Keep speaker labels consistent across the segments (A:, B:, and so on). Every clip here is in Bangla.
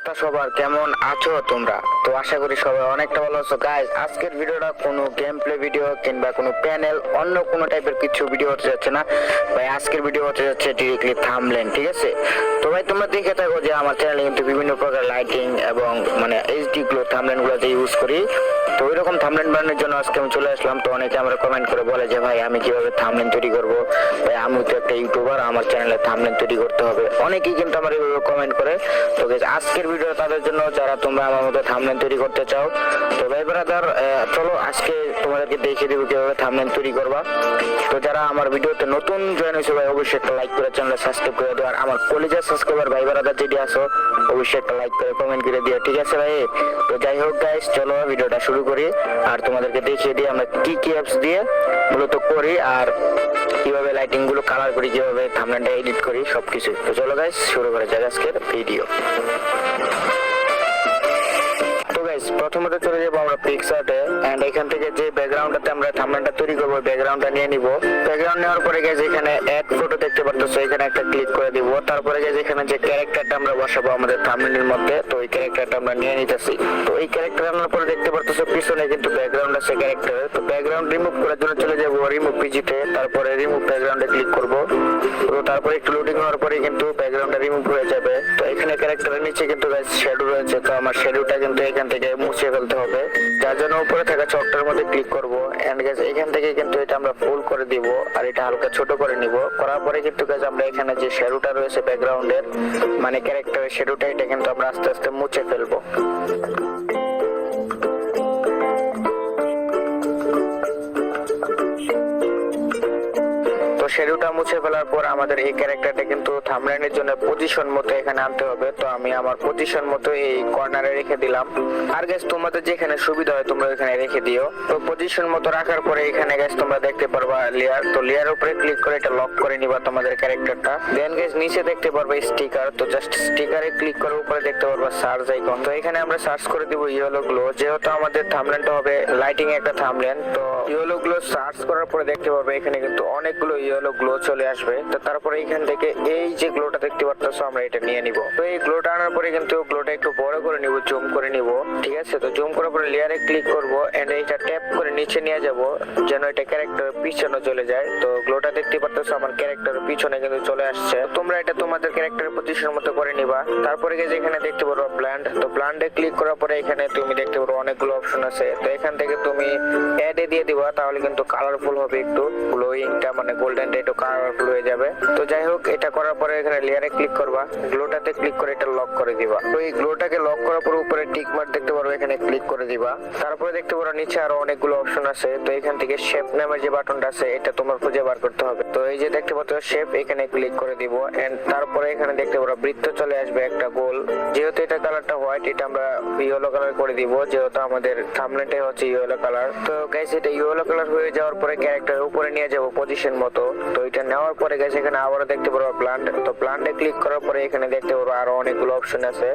A: অবস্থা সবার কেমন আছো তোমরা? তো আশা করি সবাই অনেকটা ভালো আছো গাইস। আজকের ভিডিওটা কোনো গেম প্লে ভিডিও কিংবা কোনো প্যানেল অন্য কোনো টাইপের কিছু ভিডিও হতে যাচ্ছে না ভাই। আজকের ভিডিও হতে যাচ্ছে ডিরেক্টলি থাম্বনেল, ঠিক আছে? তো ভাই তোমরা দেখে থাকো যে আমার চ্যানেলে কিন্তু বিভিন্ন প্রকার লাইটিং এবং মানে এইচডি গুলো থাম্বনেল গুলোতে ইউজ করি। তো ওই রকম থাম্বনেল বানানোর জন্য আজকে আমি চলে আসলাম। তো অনেকে আমরা কমেন্ট করে বলে যে ভাই আমি কিভাবে থাম্বনেল তৈরি করব, ভাই আমি তো একটা ইউটিউবার, আমার চ্যানেলে থাম্বনেল তৈরি করতে হবে। অনেকেই কিন্তু আমার এইভাবে কমেন্ট করে। তো গাইস আজকের ভিডিও তাদের জন্য যারা তোমরা আমার মতো থাম্বনেল তৈরি করতে চাও। তো ভাই ব্রাদার চলো আজকে তোমাদেরকে দেখিয়ে দেবো কিভাবে থাম্বনেল তৈরি করবা। তো যারা আমার ভিডিওতে নতুন জয়েন হয়েছে ভাই অবশ্যই একটা লাইক করে চ্যানেল সাবস্ক্রাইব করে দিও। আর আমার কলেজের সাবস্ক্রাইবার ভাই ব্রাদার যদি আসো অবশ্যই একটা লাইক করে কমেন্ট করে দিও, ঠিক আছে ভাই? তো যাই হোক গাইস চলো ভিডিওটা শুরু করি আর তোমাদেরকে দেখিয়ে দিই আমরা কি কি অ্যাপস দিয়ে মূলত করি আর কিভাবে লাইটিং গুলো কালার করি, কিভাবে থাম্বনেলটা এডিট করি সবকিছু। তো চলো গাইস শুরু করা যাক আজকের ভিডিও। প্রথমত চলে যাবো আমরা পিকচারে এন্ড এখান থেকে যে ব্যাকগ্রাউন্ডটাতে আমরা থাম্বনেলটা তৈরি করবো ব্যাকগ্রাউন্ডটা নিয়ে নিব। ব্যাকগ্রাউন্ড নেওয়ার পরে গেছে এখানে অ্যাড ফটো দেখতে পারতেছো, এখানে একটা ক্লিক করে দিব। তারপরে গেছে এখানে যে ক্যারেক্টারটা আমরা বসাবো আমাদের থাম্বনেলের মধ্যে, তো এই ক্যারেক্টারটা আমরা নিয়ে নিতেছি। তো এই ক্যারেক্টার আনার পরে দেখতে পারতেছো পিছনে কিন্তু ব্যাকগ্রাউন্ড আছে ক্যারেক্টারের। তো ব্যাকগ্রাউন্ড রিমুভ করার জন্য চলে যাবো রিমুভ পিজিতে, তারপরে রিমুভ ব্যাকগ্রাউন্ডে ক্লিক করব। তো তারপরে একটু লোডিং হওয়ার পরে কিন্তু ব্যাকগ্রাউন্ডটা রিমুভ হয়ে যাবে। তো এখানে ক্যারেক্টারের নিচে কিন্তু শ্যাডো রয়েছে, তো আমার শ্যাডোটা কিন্তু এখান থেকে মুছে ফেলতে হবে। যার জন্য উপরে থাকা চকটার মধ্যে ক্লিক করব এন্ড গাইস এখান থেকে কিন্তু এটা আমরা ফুল করে দিব আর এটা হালকা ছোট করে নিব। করার পরে কিন্তু গাইস আমরা এখানে যে শ্যাডোটা রয়েছে ব্যাকগ্রাউন্ডের মানে ক্যারেক্টারের শ্যাডোটা, এটা কিন্তু আমরা আস্তে আস্তে মুছে ফেলবো। শ্যাডোটা মুছে ফেলার পর আমাদের এই ক্যারেক্টারটা কিন্তু থাম্বনেলের জন্য পজিশন মতো এখানে আনতে হবে। তো আমি আমার পজিশন মতো এই কর্নারে রেখে দিলাম। আর গাইস তোমাদের যেখানে সুবিধা হয় তোমরা এখানে রেখে দিও। তো পজিশন মতো রাখার পরে এখানে গাইস তোমরা দেখতে পারবা লেয়ার, তো লেয়ার উপরে ক্লিক করে এটা লক করে নিবা তোমাদের ক্যারেক্টারটা। দেন গাইস নিচে দেখতে পারবা স্টিকার, তো জাস্ট স্টিকারে ক্লিক করে উপরে দেখতে পারবা সার্চ আইকন। তো এখানে আমরা সার্চ করে দিব ইয়েলো গ্লো, যেহেতু আমাদের থাম্বনেলটা হবে লাইটিং একটা থাম্বনেল। তো ইয়েলো গ্লো সার্চ করার পরে দেখতে পারবে এখানে কিন্তু অনেকগুলো ইয়েলো গ্লো চলে আসবে। তো তারপরে এখান থেকে এই যে গ্লোটা দেখতে পারতেছো আমরা এটা নিয়ে নিব। তো এই গ্লোটা আনার পরে কিন্তু গ্লোটা একটু বড় করে নিব, জুম করে নিব, ঠিক আছে? তো জুম করার পরে লেয়ারে ক্লিক করব এন্ড এইটা ট্যাপ করে নিচে নিয়ে যাব যেন এটা ক্যারেক্টারের পিছনে চলে যায়। তো গ্লোটা দেখতে পারতেছো আমার ক্যারেক্টারের পিছনে কিন্তু চলে আসছে। তোমরা এটা তোমাদের ক্যারেক্টারের পজিশন মতো করে নিবা। তারপরে গিয়ে এখানে দেখতে পারো ব্ল্যান্ড, তো ব্ল্যান্ডে ক্লিক করার পরে এখানে তুমি দেখতে পারো অনেকগুলো অপশন আছে। তো এখান থেকে তুমি অ্যাডে দিয়ে দিবা, তাহলে কিন্তু কালারফুল হবে, একটু গ্লোয়িংটা মানে গোল্ডেনটা একটু কালারফুল হয়ে যাবে। তো যাই হোক এটা করার পরে এখানে লেয়ারে ক্লিক করবা, গ্লোটাতে ক্লিক করে এটা লক করে দিবা। তো এই গ্লোটাকে লক করার পর উপরে টিক মার্ক দেখতে পারো, এখানে ক্লিক করে দিবা। তারপরে দেখতে পারো নিচে আরো অনেকগুলো অপশন আছে। তো এখান থেকে শেপ নামের যে বাটনটা আছে এটা তোমার খুঁজে বার করতে হবে। তো এই যে দেখতে পাচ্ছ শেপ, এখানে ক্লিক করে দিব এন্ড তারপরে এখানে দেখতে পারো বৃত্ত চলে আসবে একটা গোল। যেহেতু এটা কালারটা হোয়াইট, এটা আমরা ইয়েলো কালার করে দিব, যেহেতু আমাদের থাম্বনেলটাই হচ্ছে ইয়েলো কালার। তো গাইস এটা ইয়েলো কালার হয়ে যাওয়ার পরে ক্যারেক্টারের উপরে নিয়ে যাব পজিশন মতো। তো এটা নেওয়ার পরে গাইস এখানে আবারও দেখতে পারো প্ল্যান্ট, তো প্ল্যান্টে ক্লিক করার পরে এখানে দেখতে পারো আরো অনেকগুলো অপশন আছে।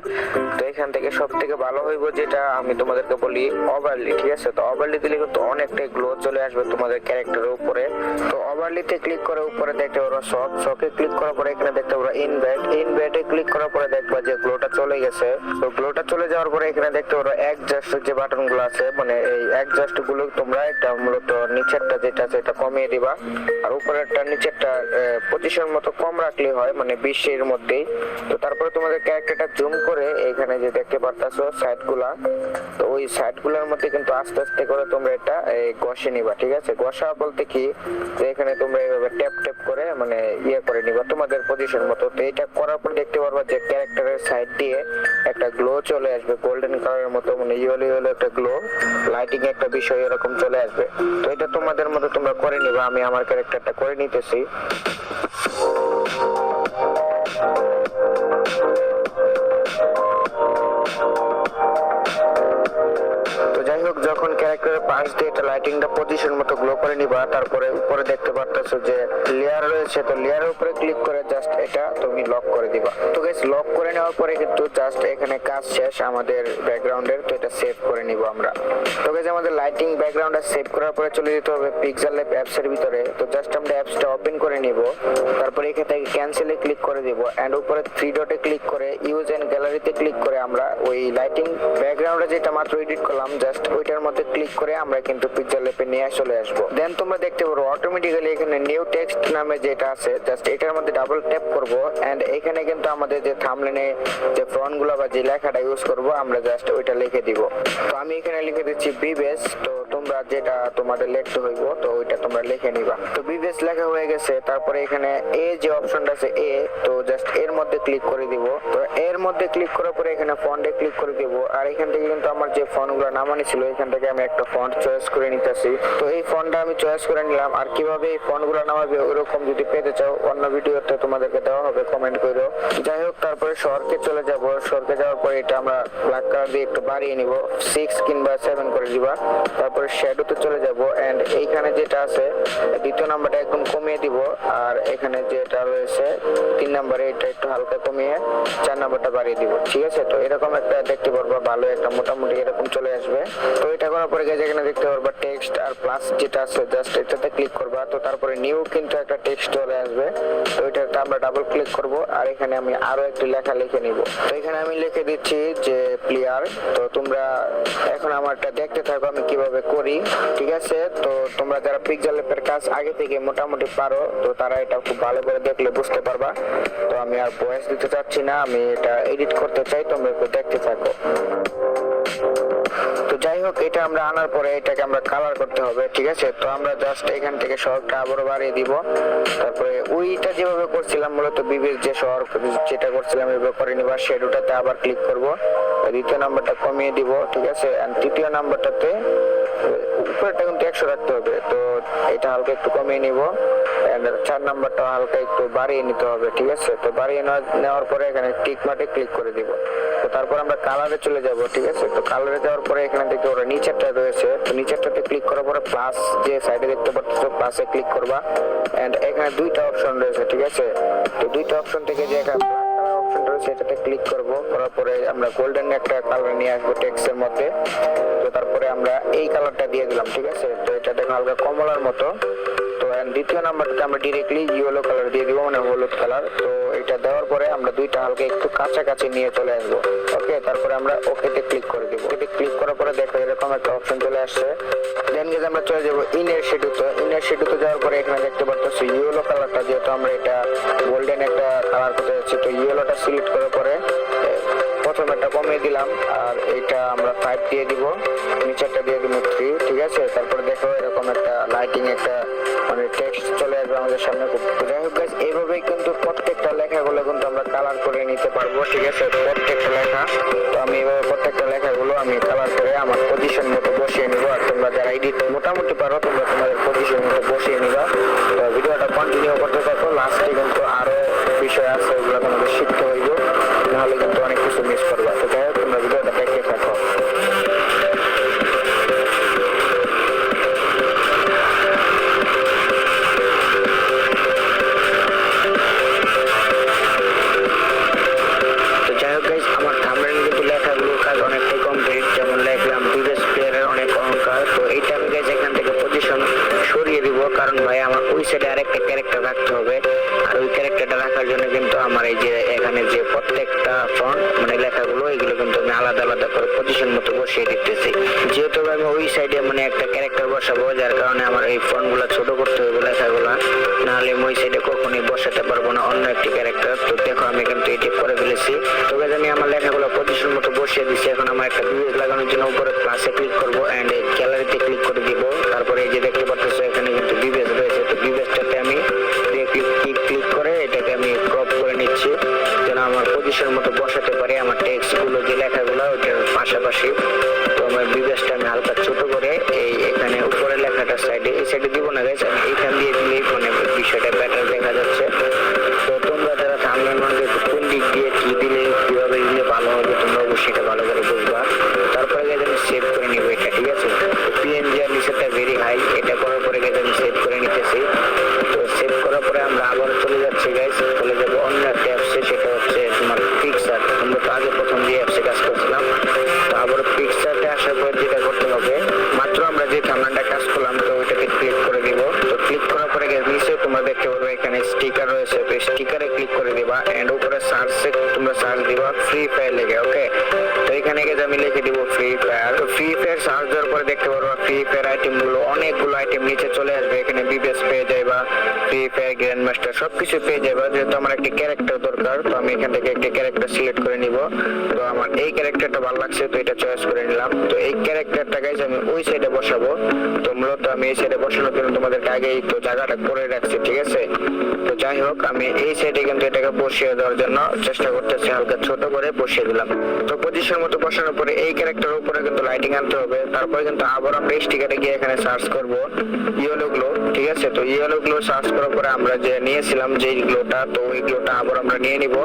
A: তো এখান থেকে সব থেকে ভালো হইব যেটা আমি তোমাদেরকে বলি ওভারলি, ঠিক আছে? তো ওভারলি দিলে কিন্তু অনেকটাই গ্লো চলে আসবে তোমাদের ক্যারেক্টারের উপরে। তো ওভারলিতে ক্লিক করে উপরে দেখতে পারো শকে ক্লিক করার পরে এখানে দেখতে পারো ইনভেটে ক্লিক করার পরে দেখবা যে গ্লোটা চলে গেছে। তো গ্লোটা চলে যাওয়ার পরে এখানে দেখতে পারো অ্যাডজাস্ট যে বাটন গুলো আছে, মানে এই অ্যাডজাস্ট গুলো তোমরা এটা মূলত নিচেরটা যেটা আছে এটা কমিয়ে দিবা আর উপরেরটা নিচেরটা পজিশন মতো কম রাখলে হয়, মানে 20 এর মধ্যেই। তো তারপরে তোমাদের ক্যারেক্টারটা জুম করে এখানে যে দেখতে পারতাছো সাইড গুলা, তো ওই সাইড গুলার মধ্যে কিন্তু আস্তে আস্তে করে তোমরা এটা ঘষে নিবা, ঠিক আছে? ঘষা বলতে কি যে এখানে তোমরা এইভাবে ট্যাপ ট্যাপ করে মানে ইয়ে করে নিবা তোমাদের পজিশন মতো। তো এটা করার পর দেখতে পারবা যে ক্যারেক্টারের সাইড দিয়ে একটা গ্লো চলে আসবে গোল্ডেন কালারের মতো, মানে ইয়েলো একটা গ্লো লাইটিং একটা বিষয় এরকম চলে আসবে। তো এটা তোমাদের মতো তোমরা করে নিবা। আমি আমার ক্যারেক্টারটা করে নিতেছি। তো যাই হোক যখন ক্যারেক্টার করে পাশ দিয়ে এটা লাইটিংটা পজিশন মতো গ্লো করে নিবা। তারপরে উপরে দেখতে পারতেছো যে লেয়ার রয়েছে, তো লেয়ারের উপরে ক্লিক করে জাস্ট এটা তুমি লক করে দিবা। তো গাইস লক করে নেওয়ার পরে কিন্তু জাস্ট এখানে কাজ শেষ আমাদের ব্যাকগ্রাউন্ডের। তো এটা সেভ করে নিব আমরা। তো গাইস আমাদের লাইটিং ব্যাকগ্রাউন্ডটা সেভ করার পরে চলে যেতে হবে পিক্সেল ল্যাব অ্যাপস এর ভিতরে। তো জাস্ট আমরা অ্যাপসটা ওপেন করে নিব। তারপরে এখান থেকে ক্যান্সেলে ক্লিক করে দিব এন্ড উপরে থ্রি ডটে ক্লিক করে ইউজ এন্ড গ্যালারিতে ক্লিক করে আমরা ওই লাইটিং ব্যাকগ্রাউন্ডে যেটা মাত্র এডিট করলাম জাস্ট ওইটার মধ্যে ক্লিক করে আমরা কিন্তু পিক্সেল ল্যাবে নিয়ে চলে আসবো। দেন তোমরা দেখতে পারো অটোমেটিক্যালি এখানে নিউ টেক্সট নামে যেটা আছে জাস্ট এটার মধ্যে ডাবল ট্যাপ করব এন্ড এখানে কিন্তু আমাদের যে থাম্বনেলে যে ফন্টগুলো বা যে লেখাটা ইউজ করব আমরা জাস্ট ওইটা লিখে দিব। তো আমি এখানে লিখে দিচ্ছি বিবেস। তো তোমরা যেটা তোমাদের লিখতে হইব তো ওইটা তোমরা লিখে নিবা। তো বিবেস লেখা হয়ে গেছে। তারপরে এখানে এ যে অপশনটা আছে এ, তো জাস্ট এর মধ্যে ক্লিক করে দিব। তো এর মধ্যে ক্লিক করার পরে এখানে ফন্টে ক্লিক করে দিব। আর এখান থেকে কিন্তু আমার যে ফন্টগুলো নামানো ছিল এখান থেকে আমি একটা ফন্ট চয়েস করে নিতেছি। তো এই ফন্টটা আমি চয়েস করে নিলাম। আর কিভাবে এই ফন্টগুলো নামাবে ওরকম যদি পেতে চাও অন্য ভিডিওতে তোমাদেরকে দেওয়া হবে, কমেন্ট করো। যাই হোক তারপরে শহরকে চলে যাব। শহরকে যাওয়ার পরে এটা আমরা ব্ল্যাক কালার দিয়ে একটু বাড়িয়ে নিব, 6 কিংবা 7 করে দিবা। তারপরে শ্যাডোতে চলে যাব এন্ড এইখানে যেটা আছে দ্বিতীয় নাম্বারটা একদম কমিয়ে দিব। আর এখানে যেটা রয়েছে 3 নম্বরে এটা একটু হালকা কমিয়ে 4 নাম্বারটা বাড়িয়ে দিব। ঠিক আছে, তো এরকম একটা দেখতে পারবা, ভালো একটা মোটামুটি এরকম চলে আসবে। তো এটা করার পরে যেখানে দেখতে পারবা টেক্সট আর প্লাস যেটা আছে জাস্ট এটাতে ক্লিক করবা। তো তারপরে নিউ কিন্তু একটা টেক্সট চলে আসবে। তো এটাতে আমরা ডাবল ক্লিক করব আর এখানে আমি আরো একটু লেখা লিখে নিব। তো এখানে আমি লিখে দিচ্ছি যে প্লেয়ার। তো তোমরা এখন আমারটা দেখতে থাকো আমি কিভাবে করি। ঠিক আছে, তো তোমরা যারা পিক্সেল ল্যাবের কাজ আগে থেকে মোটামুটি পারো তো তারা এটা খুব ভালো করে দেখলে বুঝতে পারবা। তো আমি আর ভয়েস দিতে চাচ্ছি না, আমি এটা এডিট করতে চাই, তোমরা একটু দেখতে থাকো। তো যাই হোক এটা আমরা আনার পরে এটাকে আমরা কালার করতে হবে। ঠিক আছে, তো আমরা জাস্ট এখান থেকে শহরটা আবারও বাড়িয়ে দিব। তারপরে ওইটা যেভাবে করছিলাম মূলত বিবেক যে শহর যেটা করছিলাম এভাবে করে নিবা। শ্যাডোটাতে আবার ক্লিক করব, দ্বিতীয় নাম্বারটা কমিয়ে দিব। ঠিক আছে, আর তৃতীয় নাম্বারটাতে উপরেটা কিন্তু 100 রাখতে হবে। তো এটা হালকা একটু কমিয়ে নিব এন্ড 4 নাম্বারটা হালকা একটু বাড়িয়ে নিতে হবে। ঠিক আছে, তো বাড়িয়ে নেওয়ার পরে এখানে টিক মার্কে ক্লিক করে দিব। তো তারপর আমরা কালারে চলে যাব। ঠিক আছে, তো কালারে যাওয়ার পরে এখানে দেখতে ওরা নিচেরটা রয়েছে, তো নিচেরটাতে ক্লিক করার পরে প্লাস যে সাইডে দেখতে পাচ্ছ প্লাসে ক্লিক করবা এন্ড এখানে দুইটা অপশন রয়েছে। ঠিক আছে, তো দুইটা অপশন থেকে যে এখানে অপশনটা রয়েছে এটাতে ক্লিক করব। করার পরে আমরা গোল্ডেন একটা কালার নিয়ে আসবো টেক্সটের মধ্যে। তো তারপরে আমরা এই কালারটা দিয়ে দিলাম। ঠিক আছে, তো এটা দেখো হালকা কমলার মতো। তো দ্বিতীয় নাম্বারটাতে আমরা ডিরেক্টলি ইয়েলো কালার দিয়ে দিব, মানে হলুদ কালার। তো এটা দেওয়ার পরে আমরা দুইটা হালকা একটু কাছাকাছি নিয়ে চলে আসবো। ওকে, তারপরে আমরা ওকেতে ক্লিক করে দিব। ওকেতে ক্লিক করার পরে দেখো এরকম একটা অপশন চলে আসছে। দেন গিয়ে আমরা চলে যাবো ইনার শেডোতে। ইনার শেডোতে যাওয়ার পরে এখানে দেখতে পাচ্ছি ইয়েলো কালারটা, যেহেতু আমরা এটা গোল্ডেন একটা কালার করতে যাচ্ছি তো ইয়েলোটা সিলেক্ট করার পরে প্রথমে একটা কমিয়ে দিলাম আর এটা আমরা 5 দিয়ে দিব, নিচেরটা দিয়ে দিব 3। ঠিক আছে, তারপরে দেখো এরকম একটা লাইটিং একটা মানে টেক্সট চলে আসবে আমাদের সামনে। যাই হোক গাইস এইভাবেই কিন্তু প্রত্যেকটা লেখাগুলো কিন্তু আমরা কালার করে নিতে পারবো। ঠিক আছে, প্রত্যেকটা লেখা। তো আমি এইভাবে প্রত্যেকটা লেখাগুলো আমি কালার করে আমার পজিশন মতো বসিয়ে নিব। আর তোমরা যারা এডিট মোটামুটি পারো তোমরা তোমাদের পজিশন মতো বসিয়ে নিবা। তো ভিডিওটা কন্টিনিউ করতে থাকো, লাস্টে কিন্তু আরো বিষয় আছে ওগুলো তোমাদের শিখতে হইব, নাহলে কিন্তু অনেক কিছু মিস করবা। তো যাই হোক তোমরা ভিডিওটা দেখতে থাকো। আমার থাম্বনেল কিন্তু লেখাগুলোর কাজ অনেকটাই কমপ্লিট। যেমন লিখলাম বিবেস প্লেয়ারের অনেক অহংকার। তো এইটা আমি গাইস এখান থেকে পজিশন সরিয়ে দিব, কারণ ভাই আমার ওই সাইডে আরেকটা ক্যারেক্টার রাখতে হবে। আর ওই ক্যারেক্টারটা রাখার জন্য কিন্তু আমার এই যে এখানে যে প্রত্যেকটা ফন্ট মানে লেখাগুলো এগুলো কিন্তু আমি আলাদা আলাদা করে পজিশন মতো বসিয়ে দিতেছি। যেহেতু আমি ওই সাইডে মানে একটা ক্যারেক্টার বসাবো, যার কারণে আমার এই ফন্টগুলো ছোট করতে হবে লেখাগুলো, নাহলে আমি ওই সাইডে কখনোই বসাতে পারবো না অন্য একটি ক্যারেক্টার। তো দেখো আমি কিন্তু এটি করে ফেলেছি। তো গাইস আমি আমার লেখাগুলো পজিশন মতো বসিয়ে দিচ্ছি। এখন আমার একটা বিবেস লাগানোর জন্য উপরে প্লাসে ক্লিক করবো এন্ড গ্যালারিতে ক্লিক করে দিব। তারপরে এই যে দেখতে পাচ্ছ এখানে কিন্তু বিবেস রয়েছে। তো বিবেসটাতে আমি ক্লিক করে এটাকে আমি ক্রপ করে নিচ্ছি যেন আমার পজিশন মতো বসাতে পারি আমার টেক্সট গুলো যে লেখাগুলো ওইটার পাশাপাশি। তো আমার বিবেসটা আমি হালকা ছোট করে এই এখানে উপরে লেখাটা সাইডে এই সাইডে দিব না গাইস, আমি এইখান দিয়ে দিলেই মানে বিষয়টা বেটার দেখা যাচ্ছে। তো তোমরা যারা থাম্বনেল বানাবে কোন দিক দিয়ে কি দিলে কিভাবে দিলে ভালো হবে তোমরা অবশ্যই এটা ভালো করে বুঝবা। তারপরে গাইস আমি সেভ করে নিব এটা। ঠিক আছে, পিএনজি এখানে গিয়ে আমি লিখে দিব ফ্রি ফায়ার। তো ফ্রি ফায়ার সার্চ দেওয়ার পরে দেখতে পারবো ফ্রি ফায়ার আইটেম গুলো, অনেকগুলো আইটেম নিচে চলে আসবে। এখানে বিবেস পেয়ে যাইবা, ফ্রি ফায়ার গ্র্যান্ড মাস্টার সবকিছু পেয়ে যাবা। যেহেতু আমার একটি ক্যারেক্টার দরকার, তো আমি এখান থেকে একটি ক্যারেক্টার সিলেক্ট করে নিব। তো আমার এই ক্যারেক্টারটা ভালো লাগছে, তো এটা চয়েস করে নিলাম। তো এই ক্যারেক্টারটা গাইজ আমি ওই সাইডে বসাবো। তো মূলত আমি এই সাইডে বসানোর জন্য তোমাদেরকে আগেই তো জায়গাটা করে রাখছি, ঠিক আছে। তো যাই হোক, আমি এই সাইডে কিন্তু এটাকে বসিয়ে দেওয়ার জন্য চেষ্টা করতেছি, হালকা ছোট করে বসিয়ে দিলাম। তো পজিশন মতো বসানোর পরে এই ক্যারেক্টারের উপরে কিন্তু লাইটিং আনতে হবে। তারপরে কিন্তু আবার আমরা স্টিকারে গিয়ে এখানে সার্চ করব ইয়েলো গ্লো, ঠিক আছে। তো ইয়েলো গ্লো সার্চ করার পরে আমরা যে নিয়েছিলাম যে গ্লোটা, তো ওই গ্লোটা আবার আমরা নিয়ে নিব।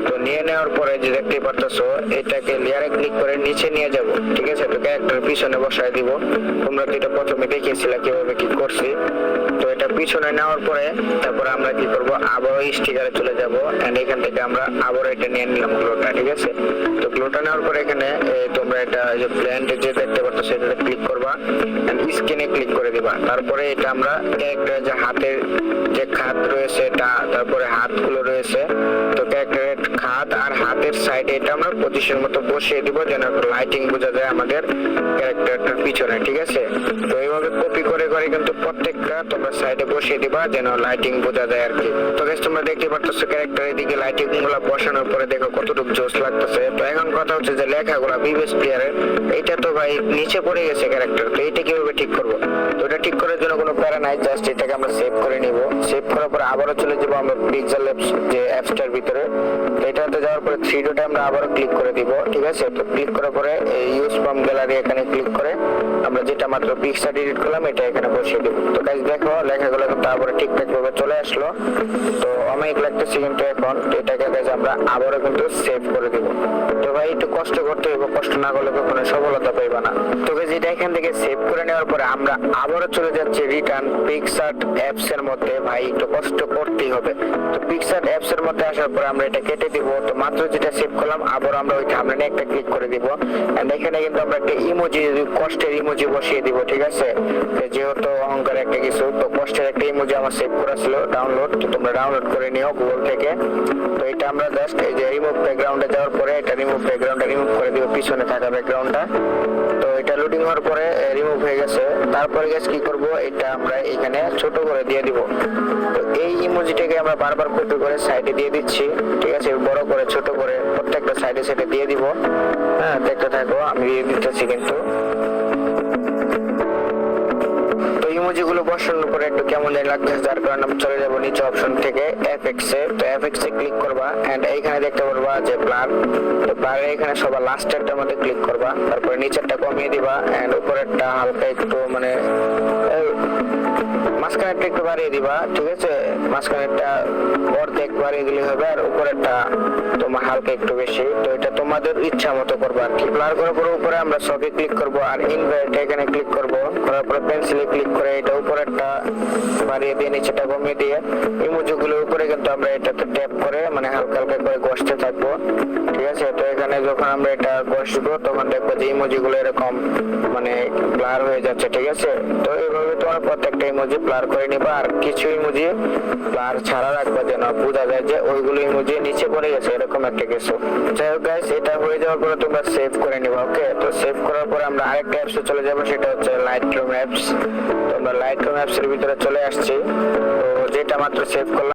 A: তো নিয়ে নেওয়ার পরে যে দেখতে পারতেছো এটাকে লেয়ারে ক্লিক করে নিচে নিয়ে যাব, ঠিক আছে। তো ক্যারেক্টার পিছনে বসায় দিব। তোমরা তো এটা প্রথমে দেখিয়েছিলে কিভাবে কি করছি। তো এটা পিছনে নেওয়ার পরে তারপরে আমরা কি করব, আবার স্টিকারে চলে যাব এন্ড এখান থেকে আমরা আবার এটা নিয়ে নিলাম গ্লোটা, ঠিক আছে। তো গ্লোটা নেওয়ার পরে এখানে তোমরা এটা যে ব্ল্যান্ড যে দেখতে পাচ্ছ সেটাতে ক্লিক করবা এন্ড স্ক্রিনে ক্লিক করে দিবা। তারপরে এটা আমরা ক্যারেক্টার যে হাতের যে খাত রয়েছে এটা, তারপরে হাতগুলো রয়েছে, তো ক্যারেক্টারের খাত আর হাতের সাইডে এটা আমরা পজিশন মতো বসিয়ে দিব যেন লাইটিং বোঝা যায় আমাদের ক্যারেক্টারটার পিছনে, ঠিক আছে। তো এইভাবে কপি করে করে কিন্তু প্রত্যেকটা তোমরা সাইডে বসিয়ে দিবা যেন লাইটিং বোঝা যায় আর কি। তো গাইস তোমরা দেখতে পারতেছো ক্যারেক্টারের দিকে লাইটিং গুলো বসানোর পরে দেখো কতটুকু জোস লাগতেছে। তো এখন কথা হচ্ছে যে লেখাগুলো বিবেস প্লেয়ারের এইটা তো ভাই নিচে পড়ে গেছে ক্যারেক্টার, তো এইটা কিভাবে ঠিক করবো? তো এটা ঠিক করার জন্য কোনো প্যারা নাই, জাস্ট এটাকে আমরা সেভ করে নিব। সেভ করার পরে আবারও চলে যাবো আমরা পিক্সেল ল্যাবস যে অ্যাপসটার ভিতরে। তো এটাতে যাওয়ার পরে থ্রি ডটে আমরা আবারও ক্লিক করে দিব, ঠিক আছে। তো ক্লিক করার পরে ইউজ ফ্রম গ্যালারি এখানে ক্লিক করে আমরা যেটা মাত্র পিকচার এডিট করলাম এটা এখানে বসিয়ে দেব। তো গাইস দেখো লেখাগুলো কিন্তু আবার ঠিকঠাক ভাবে চলে আসলো। তো অনেক লাগতেছে কিন্তু এখন এটাকে গাইস আমরা আবারও কিন্তু সেভ করে দিব। তো ভাই একটু কষ্ট করতে হবে, কষ্ট না করলে কখনো সফলতা পাইবা না। তো গাইস এটা এখান থেকে সেভ করে নেওয়ার পরে আমরা আবারও চলে যাচ্ছি রিটার্ন পিকচার অ্যাপস এর মধ্যে। ভাই একটু কষ্ট করতেই হবে। তো পিকচার অ্যাপস এর মধ্যে আসার পরে আমরা এটা কেটে দিব। তো মাত্র যেটা সেভ করলাম আবার আমরা ওই থাম্বনেলে একটা ক্লিক করে দিব এন্ড এখানে কিন্তু আমরা একটা ইমোজি, কষ্টের ইমোজি বসিয়ে দিব, ঠিক আছে। যেহেতু অহংকার একটা কিছু, তো কষ্টের একটা ইমোজি আমার সেভ করা ছিল ডাউনলোড, তো তোমরা ডাউনলোড করে নিও গুগল থেকে। তো এটা আমরা জাস্ট এই যে রিমুভ ব্যাকগ্রাউন্ডে যাওয়ার পরে এটা রিমুভ ব্যাকগ্রাউন্ডটা রিমুভ করে দিব, পিছনে থাকা ব্যাকগ্রাউন্ডটা। তো এটা লোডিং হওয়ার পরে রিমুভ হয়ে গেছে। তারপরে গাইস কি করব, এটা আমরা এখানে ছোট করে দিয়ে দিব। তো এই ইমোজিটাকে আমরা বারবার কপি করে সাইডে দিয়ে দিচ্ছি, ঠিক আছে। বড় করে ছোট করে প্রত্যেকটা সাইডে সাইডে দিয়ে দিব। হ্যাঁ দেখতে থাকো, আমি দিয়ে দিতেছি কিন্তু। তো ইমোজিগুলো বসানোর পরে একটু কেমন জানি লাগতেছে, যার কারণে আমি চলে যাব নিচে অপশন থেকে এফএক্স এ। তো এফএক্স এ ক্লিক করবা এন্ড এইখানে দেখতে পারবা যে ব্লার। তো ব্লারের এখানে সবার লাস্টেরটার মধ্যে ক্লিক করবা, তারপরে নিচেরটা কমিয়ে দিবা এন্ড উপরেরটা হালকা একটু মানে মাঝখানেরটা একটু বাড়িয়ে দিবা, ঠিক আছে। মাঝখানেরটা অর্ধেক বাড়িয়ে দিলে হবে আর উপরেরটা তোমার হালকা একটু বেশি। তো এটা তোমাদের ইচ্ছা মতো করবা আর কি। ব্লার করার পরে উপরে আমরা সবই ক্লিক করব আর ইনভার্ট এখানে ক্লিক করব, করার পরে পেন্সিলে ক্লিক করে এটা উপরেরটা বাড়িয়ে দিয়ে নিচেটা কমিয়ে দিয়ে ইমোজিগুলোর উপরে কিন্তু আমরা এটাতে ট্যাপ করে মানে হালকা হালকা করে ঘষতে থাকবো, ঠিক আছে। তো এখানে যখন আমরা এটা ঘষবো তখন দেখবো যে ইমোজিগুলো এরকম মানে ব্লার হয়ে যাচ্ছে, ঠিক আছে। তো এইভাবে তোমার প্রত্যেকটা ইমোজি ব্লার করে নিবা আর কিছু ইমোজি ব্লার ছাড়া রাখবা যেন বোঝা যায় যে ওইগুলো ইমোজি নিচে পড়ে গেছে, এরকম একটা কিছু। যাই হোক গাইস, এটা হয়ে যাওয়ার পরে তোমরা সেভ করে নিবা, ওকে। তো সেভ করার পরে আমরা আরেকটা অ্যাপসে চলে যাবো, সেটা হচ্ছে লাইটরুম অ্যাপস। তো আমরা লাইটরুম অ্যাপস এর ভিতরে চলে আসছি। তো যেটা মাত্র সেভ করলাম